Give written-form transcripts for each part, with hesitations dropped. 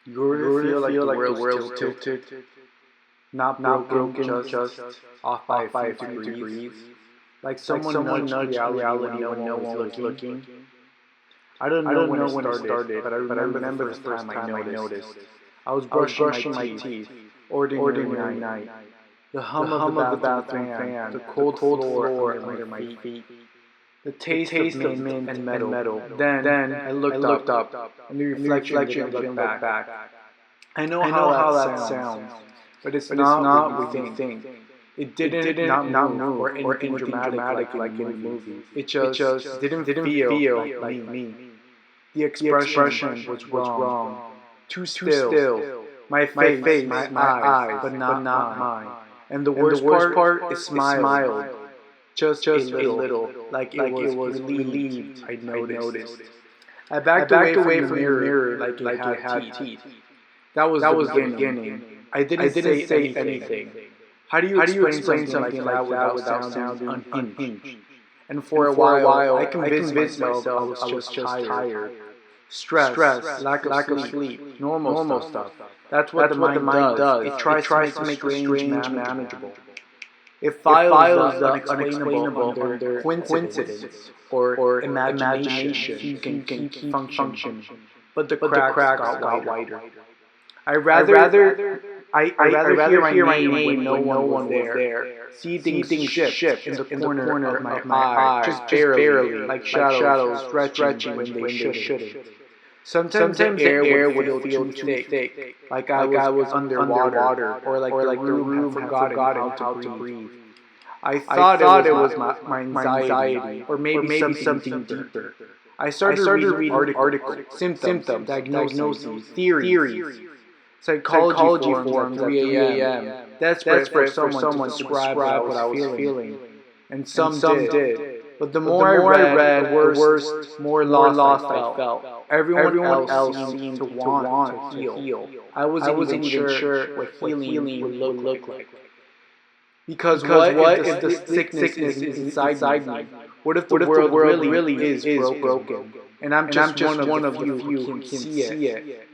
You really feel like the world's tilted, not broken, just off by a few degrees, like someone nudged reality when no one was looking. I don't know when it started, but I remember the first time I noticed. I was brushing my teeth, ordinary night. The hum of the bathroom fan, the cold floor under my feet, the taste of mint and metal. Then I looked up, and the reflection didn't look back. I know how that sounds, but it's not what you think. It didn't not move or anything dramatic like in movies. It just didn't feel like me. The expression was wrong. Too still. My face, my eyes, but not mine. And the worst part is smiled. Just a little, like it was relieved I noticed. I backed away from the mirror like it had teeth. That was the beginning. I didn't say anything. How do you explain something like that without sounding unhinged? And for a while, I convinced myself I was just tired. Stress, lack of sleep, normal stuff. That's what the mind does. It tries to make strange manageable. It files the unexplainable under coincidence or imagination. You can keep function. But the cracks got wider. I'd rather hear my name when no one was there. See things shift in the corner of my eye, just barely, like shadows stretching when they shouldn't. Sometimes the air would feel too thick, like I was underwater, or like the room had forgotten how to breathe. I thought it was my anxiety, or maybe something deeper. I started reading articles, symptoms, diagnoses, theories. Psychology forums at 3 a.m. Desperate for someone to describe what I was feeling. And some did. But the more I read, the worse, more lost I felt. Everyone else seemed to want to heal. I wasn't even sure what healing would look like. Because what if the sickness is inside me? What if the world really is broken? And I'm just one of you who can see it.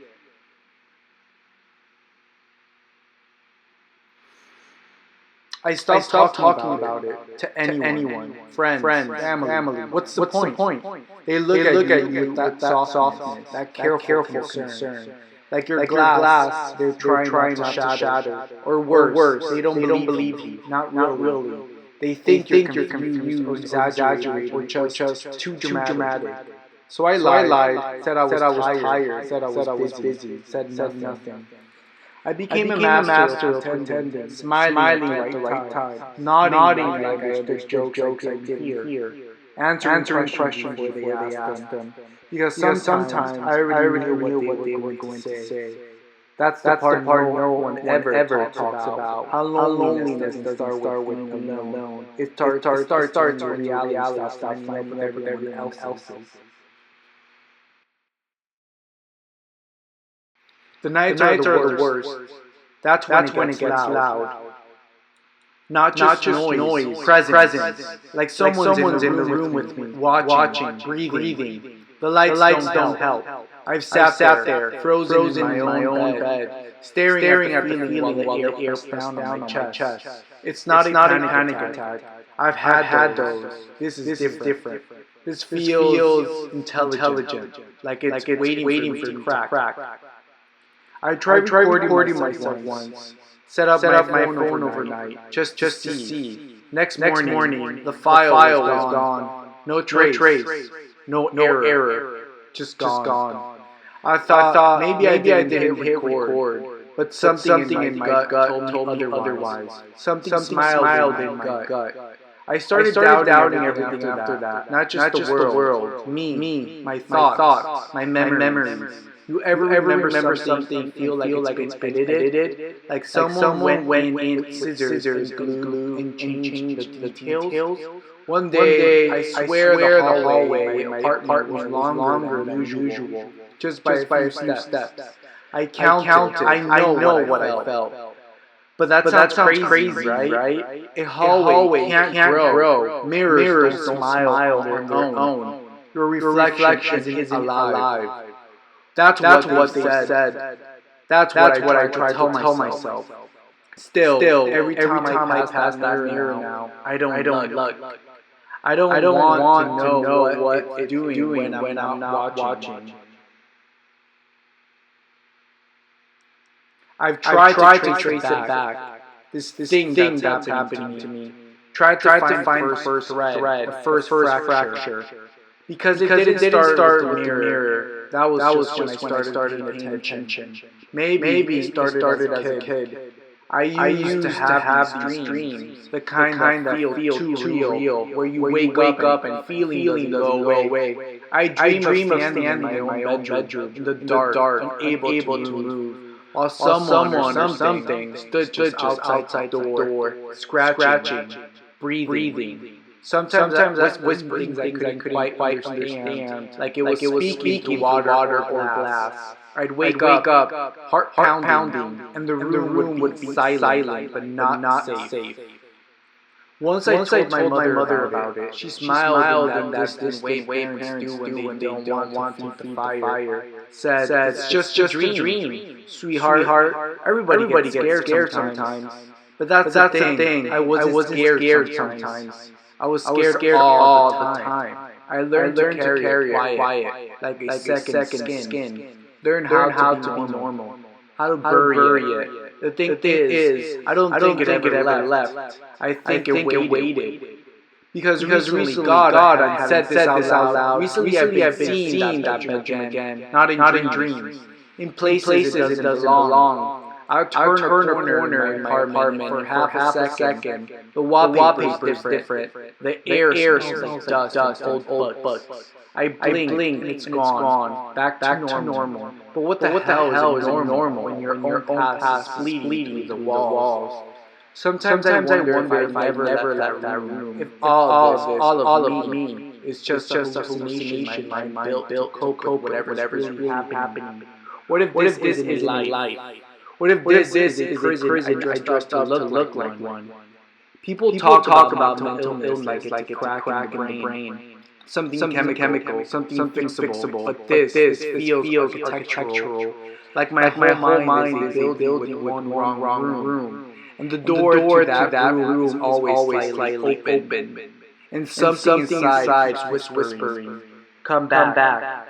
I stopped talking about it to anyone, friends, family. What's the point? They look at you with that softness, that careful concern. Like your glass, they're trying to shatter. Or worse, they don't believe you. Not really. They think you're confused or exaggerated or just too dramatic. So I lied, said I was tired, said I was busy, said nothing. I became a master of pretending, smiling at the right time, nodding like I understood jokes I didn't hear, answering questions before they asked them. Because sometimes I already knew what they were going to say. That's the part no one ever talks about. How loneliness doesn't start with being alone. It starts when reality stops finding up with everyone else's. The nights are the worst. That's when it gets loud. Not just noise, presence. Like someone's in the room with me, watching, breathing. The lights don't help. I've sat there, frozen in my own bed, staring at the feeling while the air pounds down on my chest. It's not a panic attack. I've had those. This is different. This feels intelligent, like it's waiting for crack. I tried recording myself once. Set up my phone overnight, just to see. Next morning, the file was gone. No trace, no error, just gone. I thought maybe I didn't hit record, but something in my gut told me otherwise. Something smiled in my gut. I started doubting everything after that. Not just the world, me, my thoughts, my memories. You ever remember something feel like it's been edited? Like someone went in with scissors and glue and changed the details? One day, I swear the hallway in my apartment was longer than usual, just by a few steps. I counted. I know what I felt. But that sounds crazy, right? A hallway can't grow. Mirrors don't smile on their own. Your reflection isn't alive. That's what they said. That's what I try to tell myself. Still, every time I pass that mirror now, I don't look. I don't want to know what it's doing when I'm not watching. I've tried to trace it back. This thing that's happening to me. Tried to find the first thread, the first fracture. Because it didn't start with the mirror. That was just when I started paying attention. Maybe it started as a kid. I used to have these dreams, the kind that feel too real, where you wake up and feeling doesn't go away. I dream of standing in my own bedroom, in the dark, unable to move, while someone or something stood just outside the door, scratching, breathing. Sometimes whispering things I couldn't quite understand, like it was speaking to water or glass. I'd wake up, heart pounding, and the room would be silent but not safe. Once I told my mother about it, she smiled in that distant way parents do when they don't want to feed the fire. Said, "It's just a dream, sweetheart. Everybody gets scared sometimes." But that's the thing. I wasn't scared sometimes. I was scared all the time. I learned to carry it quiet, like a second skin. Learn how to be normal, how to bury it. The thing is, I don't think it ever left. I think it waited. Because recently, God, I said this out loud. Recently, I've been seeing that bedroom again, not in dreams, in places it doesn't belong. I'll turn a corner in my apartment for half a second. The wallpaper is different. The air smells like dust and old books. I blink, it's gone. Back to normal. But what the hell is normal when your own past is bleeding through the walls? Sometimes I wonder if I never left that room. If all of me is just a hallucination my mind built to cope with whatever's really happening. What if this isn't life? What if this is a prison I dressed to look like one? People talk about mental illness like it's a crack in the brain. Something chemical, something fixable. But this feels architectural. Like my whole mind is a building with one wrong room. And the door to that room is always slightly open. And something inside is whispering, come back.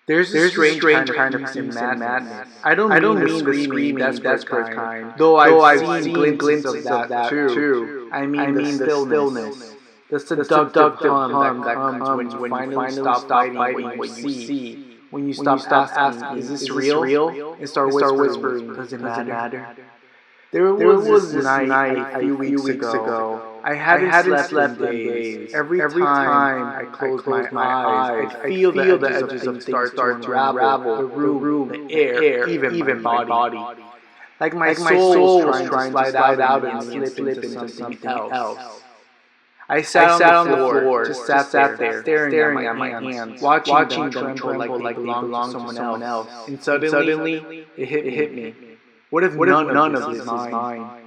There's a strange kind of peace and madness. I don't mean the screaming, desperate kind, though I've seen glimpses of that too. I mean the stillness, the seductive hum that comes when you finally stop fighting what you see, when you stop asking, is this real? And start whispering, does it matter? There was this night a few weeks ago. I hadn't slept in days. Every time I closed my eyes, I'd feel the edges of things start to unravel. The room, the air, even my body. Like my soul was trying to slide out and slip into something else. I sat on the floor, just sat there, staring at my hands, watching them tremble like they belonged to someone else. And suddenly, it hit me. What if none of this is mine?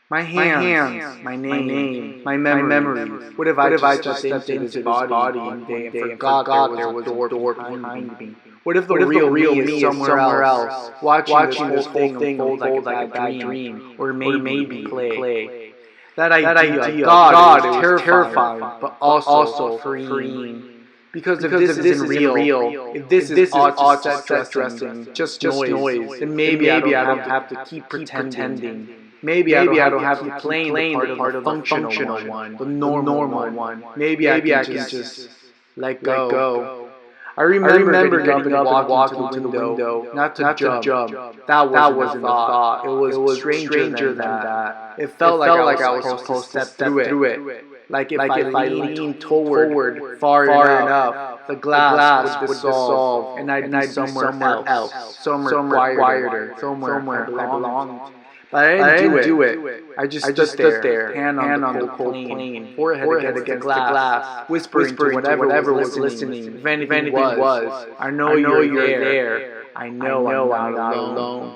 My hands, my name, my memories. What if I just stepped into this body one day and forgot there was a door behind me? What if the real me is somewhere else, watching this whole thing unfold like a bad dream, or maybe play? That idea, God, is terrifying, but also freeing. Because if this isn't real, if this is all set dressing, just noise, then maybe I don't have to keep pretending. Maybe I don't have to play the part of the functional one, the normal one. Maybe I can just let go. I remember getting up and walking to the window, not to jump. That wasn't the thought. It was stranger than that. It felt like I was supposed to step through it. Like if I leaned toward far enough, the glass would dissolve, and I'd be somewhere else, somewhere quieter, somewhere I belonged. But I didn't do it. I just stood there, hand on the cold plane, forehead against the glass, whispering to whatever was listening. If anything was, I know you're there. I know I'm not alone.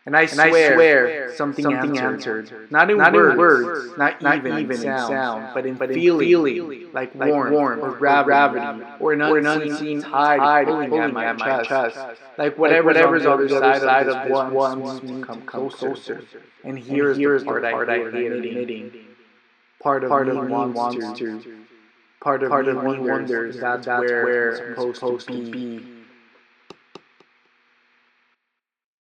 And I swear something answered. Not in words, not even in sound, but in feeling, like warmth or gravity, or an unseen tide pulling at my chest. Like whatever's on the other side of this wants me to come closer. And here's the part I hate admitting. Part of me wants to. Part of me wonders that's where I'm supposed to be.